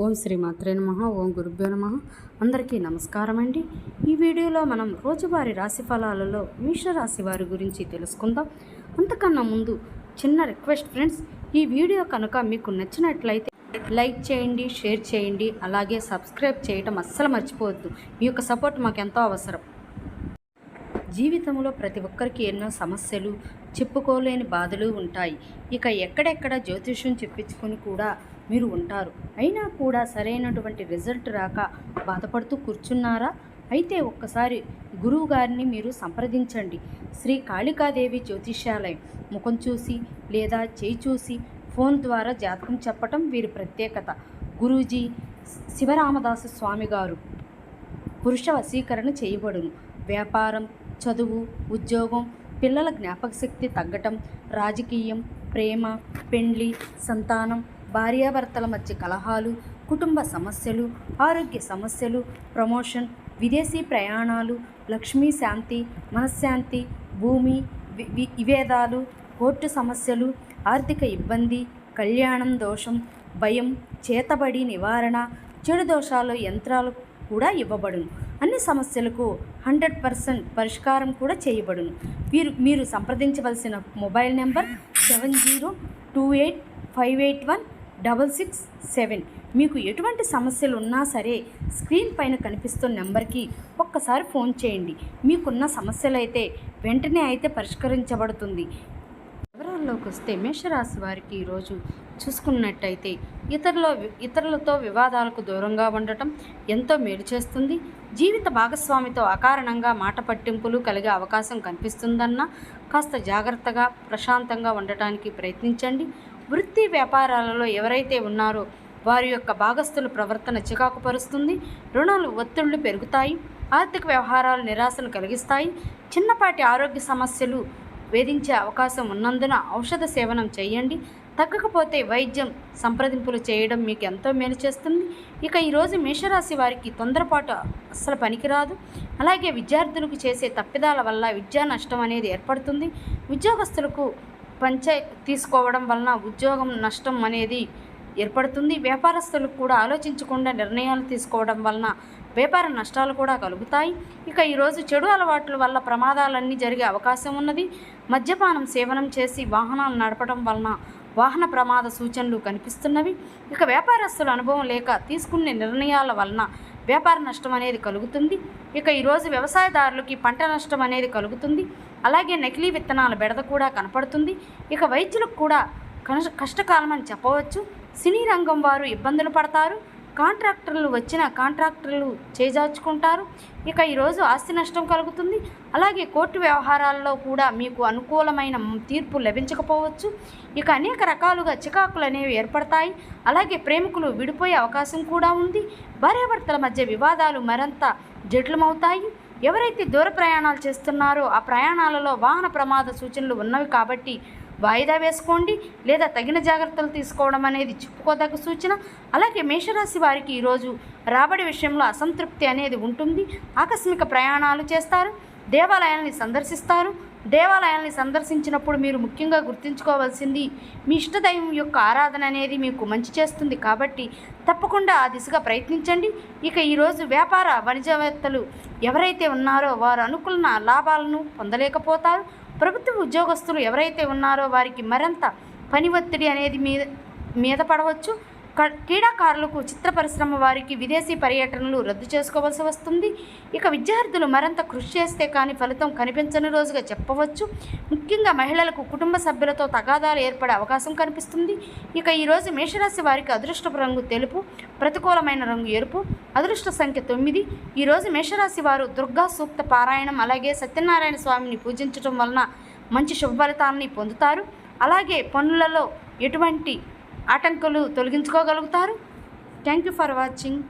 ఓం శ్రీ మాత్రే నమః. ఓం గురుభ్యో నమః. అందరికీ నమస్కారం అండి. ఈ వీడియోలో మనం రోజువారీ రాశి ఫలాలలో మేషరాశి వారి గురించి తెలుసుకుందాం. అంతకన్నా ముందు చిన్న రిక్వెస్ట్ ఫ్రెండ్స్, ఈ వీడియో కనుక మీకు నచ్చినట్లయితే లైక్ చేయండి, షేర్ చేయండి, అలాగే సబ్స్క్రైబ్ చేయడం అస్సలు మర్చిపోవద్దు. మీ యొక్క సపోర్ట్ మాకు ఎంతో అవసరం. జీవితంలో ప్రతి ఒక్కరికి ఎన్నో సమస్యలు, చెప్పుకోలేని బాధలు ఉంటాయి. ఇక ఎక్కడెక్కడ జ్యోతిష్యం చెప్పించుకొని కూడా మీరు ఉంటారు. అయినా కూడా సరైనటువంటి రిజల్ట్ రాక బాధపడుతూ కూర్చున్నారా? అయితే ఒక్కసారి గురువు గారిని మీరు సంప్రదించండి. శ్రీ కాళికాదేవి జ్యోతిష్యాలయం. ముఖం చూసి లేదా చేయి చూసి ఫోన్ ద్వారా జాతకం చెప్పటం వీరి ప్రత్యేకత. గురూజీ శివరామదాసు స్వామి గారు పురుష వశీకరణ చేయబడును. వ్యాపారం, చదువు, ఉద్యోగం, పిల్లల జ్ఞాపకశక్తి తగ్గటం, రాజకీయం, ప్రేమ, పెండ్లి, సంతానం, భార్యాభర్తల మధ్య కలహాలు, కుటుంబ సమస్యలు, ఆరోగ్య సమస్యలు, ప్రమోషన్, విదేశీ ప్రయాణాలు, లక్ష్మీ శాంతి, మనశ్శాంతి, భూమి విభేదాలు, కోర్టు సమస్యలు, ఆర్థిక ఇబ్బంది, కళ్యాణం దోషం, భయం, చేతబడి నివారణ, చెడు దోషాలు యంత్రాలు కూడా ఇవ్వబడును. అన్ని సమస్యలకు 100% పరిష్కారం కూడా చేయబడును. మీరు సంప్రదించవలసిన మొబైల్ నెంబర్ 7028581667. మీకు ఎటువంటి సమస్యలు ఉన్నా సరే స్క్రీన్ పైన కనిపిస్తున్న నెంబర్కి ఒక్కసారి ఫోన్ చేయండి. మీకున్న సమస్యలైతే వెంటనే పరిష్కరించబడుతుంది. వివరాల్లోకి వస్తే మేషరాశి వారికి ఈరోజు చూసుకున్నట్టయితే ఇతరులతో వివాదాలకు దూరంగా ఉండటం ఎంతో మేలు చేస్తుంది. జీవిత భాగస్వామితో అకారణంగా మాట పట్టింపులు కలిగే అవకాశం కనిపిస్తుందన్నా కాస్త జాగ్రత్తగా ప్రశాంతంగా ఉండటానికి ప్రయత్నించండి. వృత్తి వ్యాపారాలలో ఎవరైతే ఉన్నారో వారి యొక్క భాగస్థుల ప్రవర్తన చికాకు పరుస్తుంది. రుణాలు ఒత్తిళ్లు పెరుగుతాయి. ఆర్థిక వ్యవహారాలు నిరాశను కలిగిస్తాయి. చిన్నపాటి ఆరోగ్య సమస్యలు వేధించే అవకాశం ఉన్నందున ఔషధ సేవనం చేయండి. తగ్గకపోతే వైద్యం సంప్రదింపులు చేయడం మీకు ఎంతో మేలు చేస్తుంది. ఇక ఈరోజు మేషరాశి వారికి తొందరపాటు అస్సలు పనికిరాదు. అలాగే విద్యార్థులకు చేసే తప్పిదాల వల్ల విద్యా నష్టం అనేది ఏర్పడుతుంది. ఉద్యోగస్తులకు పంచాయతీ తీసుకోవడం వలన ఉద్యోగం నష్టం అనేది ఏర్పడుతుంది. వ్యాపారస్తులకు కూడా ఆలోచించకుండా నిర్ణయాలు తీసుకోవడం వలన వ్యాపార నష్టాలు కూడా కలుగుతాయి. ఇక ఈరోజు చెడు అలవాట్ల వల్ల ప్రమాదాలన్నీ జరిగే అవకాశం ఉన్నది. మద్యపానం సేవనం చేసి వాహనాలు నడపడం వలన వాహన ప్రమాద సూచనలు కనిపిస్తున్నవి. ఇక వ్యాపారస్తుల అనుభవం లేక తీసుకునే నిర్ణయాల వలన వ్యాపార నష్టం అనేది కలుగుతుంది. ఇక ఈరోజు వ్యవసాయదారులకి పంట నష్టం అనేది కలుగుతుంది. అలాగే నకిలీ విత్తనాల బెడద కూడా కనపడుతుంది. ఇక వైద్యులకు కూడా కష్టకాలం అని చెప్పవచ్చు. సినీ రంగం వారు ఇబ్బందులు పడతారు. కాంట్రాక్టర్లు వచ్చిన కాంట్రాక్టర్లు చేజార్చుకుంటారు. ఇక ఈరోజు ఆస్తి నష్టం కలుగుతుంది. అలాగే కోర్టు వ్యవహారాల్లో కూడా మీకు అనుకూలమైన తీర్పు లభించకపోవచ్చు. ఇక అనేక రకాలుగా చికాకులు అనేవి ఏర్పడతాయి. అలాగే ప్రేమికులు విడిపోయే అవకాశం కూడా ఉంది. భార్యాభర్తల మధ్య వివాదాలు మరింత జటిలమవుతాయి. ఎవరైతే దూర ప్రయాణాలు చేస్తున్నారో ఆ ప్రయాణాలలో వాహన ప్రమాద సూచనలు ఉన్నవి కాబట్టి వాయిదా వేసుకోండి లేదా తగిన జాగ్రత్తలు తీసుకోవడం అనేది చెప్పుకోదగ్గ సూచన. అలాగే మేషరాశి వారికి ఈరోజు రాబడి విషయంలో అసంతృప్తి అనేది ఉంటుంది. ఆకస్మిక ప్రయాణాలు చేస్తారు. దేవాలయాల్ని సందర్శిస్తారు. దేవాలయాల్ని సందర్శించినప్పుడు మీరు ముఖ్యంగా గుర్తుంచుకోవాల్సింది మీ ఇష్టదైవం యొక్క ఆరాధన అనేది మీకు మంచి చేస్తుంది కాబట్టి తప్పకుండా ఆ దిశగా ప్రయత్నించండి. ఇక ఈరోజు వ్యాపార వాణిజ్యవేత్తలు ఎవరైతే ఉన్నారో వారు అనుకున్న లాభాలను పొందలేకపోతారు. ప్రభుత్వ ఉద్యోగస్తులు ఎవరైతే ఉన్నారో వారికి మరింత పని ఒత్తిడి అనేది మీద పడవచ్చు. క్రీడాకారులకు, చిత్ర పరిశ్రమ వారికి విదేశీ పర్యటనలు రద్దు చేసుకోవాల్సి వస్తుంది. ఇక విద్యార్థులు మరింత కృషి చేస్తే కానీ ఫలితం కనిపించని రోజుగా చెప్పవచ్చు. ముఖ్యంగా మహిళలకు కుటుంబ సభ్యులతో తగాదాలు ఏర్పడే అవకాశం కనిపిస్తుంది. ఇక ఈరోజు మేషరాశి వారికి అదృష్టపు రంగు తెలుపు, ప్రతికూలమైన రంగు ఎరుపు, అదృష్ట సంఖ్య 9. ఈరోజు మేషరాశి వారు దుర్గా సూక్త పారాయణం అలాగే సత్యనారాయణ స్వామిని పూజించడం వలన మంచి శుభ ఫలితాలని పొందుతారు. అలాగే పనులలో ఎటువంటి ఆటంకాలు తొలగించుకోగలుగుతారు. Thank you for watching.